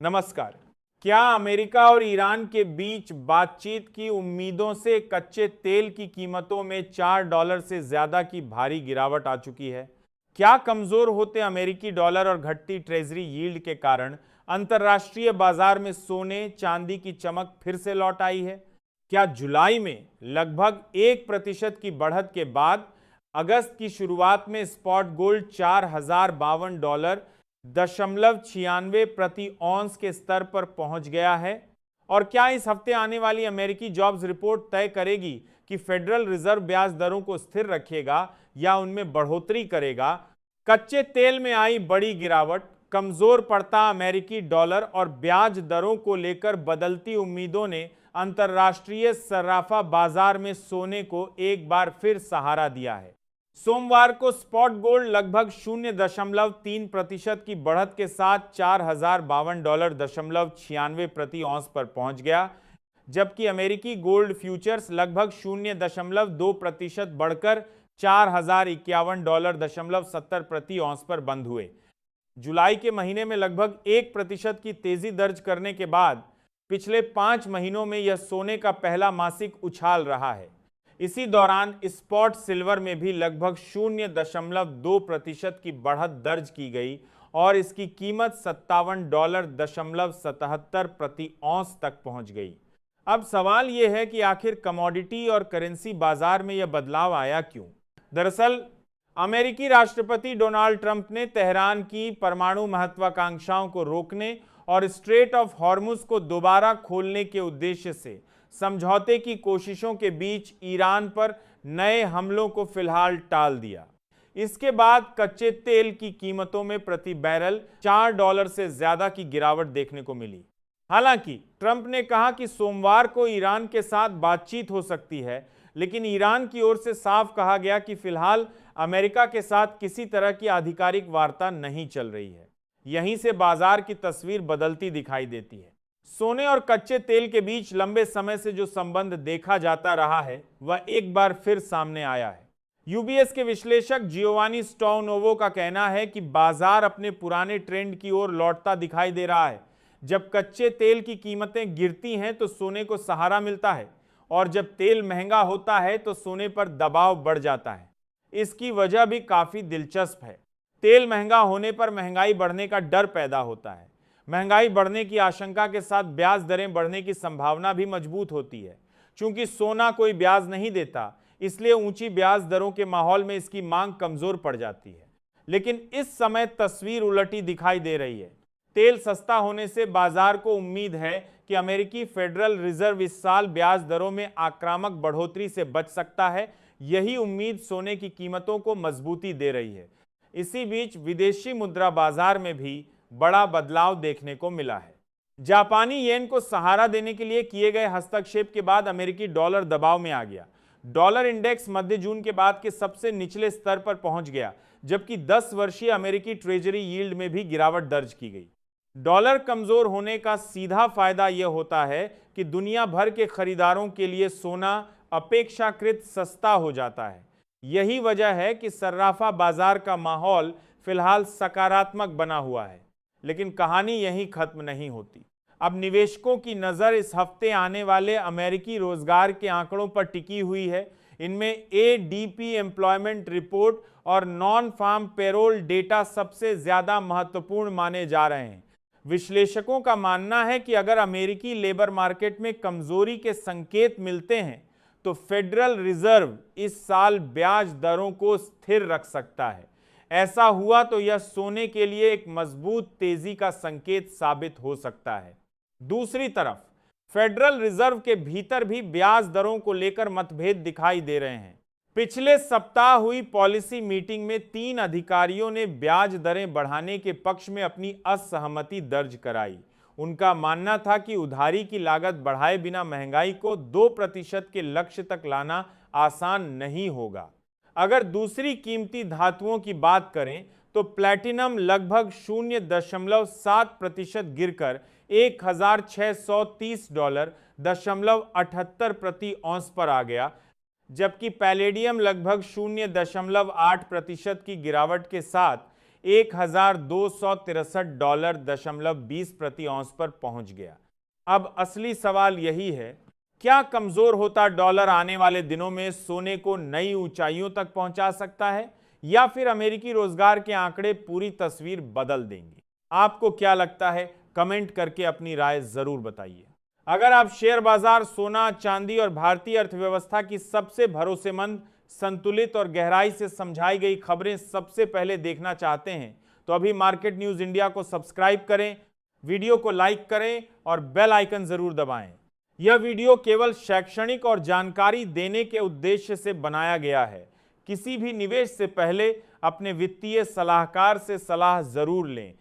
नमस्कार। क्या अमेरिका और ईरान के बीच बातचीत की उम्मीदों से कच्चे तेल की कीमतों में $4 से ज्यादा की भारी गिरावट आ चुकी है? क्या कमजोर होते अमेरिकी डॉलर और घटती ट्रेजरी यील्ड के कारण अंतर्राष्ट्रीय बाजार में सोने चांदी की चमक फिर से लौट आई है? क्या जुलाई में लगभग 1% की बढ़त के बाद अगस्त की शुरुआत में स्पॉट गोल्ड $4092.96 प्रति औंस के स्तर पर पहुंच गया है? और क्या इस हफ्ते आने वाली अमेरिकी जॉब्स रिपोर्ट तय करेगी कि फेडरल रिजर्व ब्याज दरों को स्थिर रखेगा या उनमें बढ़ोतरी करेगा? कच्चे तेल में आई बड़ी गिरावट, कमजोर पड़ता अमेरिकी डॉलर और ब्याज दरों को लेकर बदलती उम्मीदों ने अंतर्राष्ट्रीय सर्राफा बाजार में सोने को एक बार फिर सहारा दिया है। सोमवार को स्पॉट गोल्ड लगभग 0.3% की बढ़त के साथ $4052.96 प्रति औंस पर पहुंच गया, जबकि अमेरिकी गोल्ड फ्यूचर्स लगभग 0.2% बढ़कर $4051.70 प्रति औंस पर बंद हुए। जुलाई के महीने में लगभग 1% की तेजी दर्ज करने के बाद पिछले 5 महीनों में यह सोने का पहला मासिक उछाल रहा है। इसी दौरान स्पॉट सिल्वर में भी लगभग 0.2% की बढ़त दर्ज की गई और इसकी कीमत $57.77 प्रति औंस तक पहुंच गई। अब सवाल यह है कि आखिर कमोडिटी और करेंसी बाजार में यह बदलाव आया क्यों? दरअसल अमेरिकी राष्ट्रपति डोनाल्ड ट्रंप ने तेहरान की परमाणु महत्वाकांक्षाओं को रोकने और स्ट्रेट ऑफ हॉर्मुज को दोबारा खोलने के उद्देश्य से समझौते की कोशिशों के बीच ईरान पर नए हमलों को फिलहाल टाल दिया। इसके बाद कच्चे तेल की कीमतों में प्रति बैरल $4 से ज्यादा की गिरावट देखने को मिली। हालांकि ट्रंप ने कहा कि सोमवार को ईरान के साथ बातचीत हो सकती है, लेकिन ईरान की ओर से साफ कहा गया कि फिलहाल अमेरिका के साथ किसी तरह की आधिकारिक वार्ता नहीं चल रही है। यहीं से बाजार की तस्वीर बदलती दिखाई देती है। सोने और कच्चे तेल के बीच लंबे समय से जो संबंध देखा जाता रहा है वह एक बार फिर सामने आया है। यूबीएस के विश्लेषक जियोवानी स्टोनोवो का कहना है कि बाजार अपने पुराने ट्रेंड की ओर लौटता दिखाई दे रहा है। जब कच्चे तेल की कीमतें गिरती हैं तो सोने को सहारा मिलता है, और जब तेल महंगा होता है तो सोने पर दबाव बढ़ जाता है। इसकी वजह भी काफी दिलचस्प है। तेल महंगा होने पर महंगाई बढ़ने का डर पैदा होता है। महंगाई बढ़ने की आशंका के साथ ब्याज दरें बढ़ने की संभावना भी मजबूत होती है। चूंकि सोना कोई ब्याज नहीं देता, इसलिए ऊंची ब्याज दरों के माहौल में इसकी मांग कमजोर पड़ जाती है। लेकिन इस समय तस्वीर उलटी दिखाई दे रही है। तेल सस्ता होने से बाजार को उम्मीद है कि अमेरिकी फेडरल रिजर्व इस साल ब्याज दरों में आक्रामक बढ़ोतरी से बच सकता है। यही उम्मीद सोने की कीमतों को मजबूती दे रही है। इसी बीच विदेशी मुद्रा बाजार में भी बड़ा बदलाव देखने को मिला है। जापानी येन को सहारा देने के लिए किए गए हस्तक्षेप के बाद अमेरिकी डॉलर दबाव में आ गया। डॉलर इंडेक्स मध्य जून के बाद के सबसे निचले स्तर पर पहुंच गया, जबकि 10 वर्षीय अमेरिकी ट्रेजरी यील्ड में भी गिरावट दर्ज की गई। डॉलर कमजोर होने का सीधा फायदा यह होता है कि दुनिया भर के खरीदारों के लिए सोना अपेक्षाकृत सस्ता हो जाता है। यही वजह है कि सर्राफा बाजार का माहौल फिलहाल सकारात्मक बना हुआ है। लेकिन कहानी यहीं खत्म नहीं होती। अब निवेशकों की नजर इस हफ्ते आने वाले अमेरिकी रोजगार के आंकड़ों पर टिकी हुई है। इनमें एडीपी एम्प्लॉयमेंट रिपोर्ट और नॉन फार्म पेरोल डेटा सबसे ज्यादा महत्वपूर्ण माने जा रहे हैं। विश्लेषकों का मानना है कि अगर अमेरिकी लेबर मार्केट में कमजोरी के संकेत मिलते हैं तो फेडरल रिजर्व इस साल ब्याज दरों को स्थिर रख सकता है। ऐसा हुआ तो यह सोने के लिए एक मजबूत तेजी का संकेत साबित हो सकता है। दूसरी तरफ फेडरल रिजर्व के भीतर भी ब्याज दरों को लेकर मतभेद दिखाई दे रहे हैं। पिछले सप्ताह हुई पॉलिसी मीटिंग में 3 अधिकारियों ने ब्याज दरें बढ़ाने के पक्ष में अपनी असहमति दर्ज कराई। उनका मानना था कि उधारी की लागत बढ़ाए बिना महंगाई को 2% के लक्ष्य तक लाना आसान नहीं होगा। अगर दूसरी कीमती धातुओं की बात करें तो प्लैटिनम लगभग 0.7% गिरकर $1,630.78 प्रति औंस पर आ गया, जबकि पैलेडियम लगभग 0.8% की गिरावट के साथ $1,263.20 प्रति औंस पर पहुंच गया। अब असली सवाल यही है, क्या कमजोर होता डॉलर आने वाले दिनों में सोने को नई ऊंचाइयों तक पहुंचा सकता है, या फिर अमेरिकी रोजगार के आंकड़े पूरी तस्वीर बदल देंगे? आपको क्या लगता है? कमेंट करके अपनी राय जरूर बताइए। अगर आप शेयर बाजार, सोना, चांदी और भारतीय अर्थव्यवस्था की सबसे भरोसेमंद, संतुलित और गहराई से समझाई गई खबरें सबसे पहले देखना चाहते हैं तो अभी मार्केट न्यूज इंडिया को सब्सक्राइब करें, वीडियो को लाइक करें और बेल आइकन जरूर दबाएं। यह वीडियो केवल शैक्षणिक और जानकारी देने के उद्देश्य से बनाया गया है। किसी भी निवेश से पहले अपने वित्तीय सलाहकार से सलाह जरूर लें।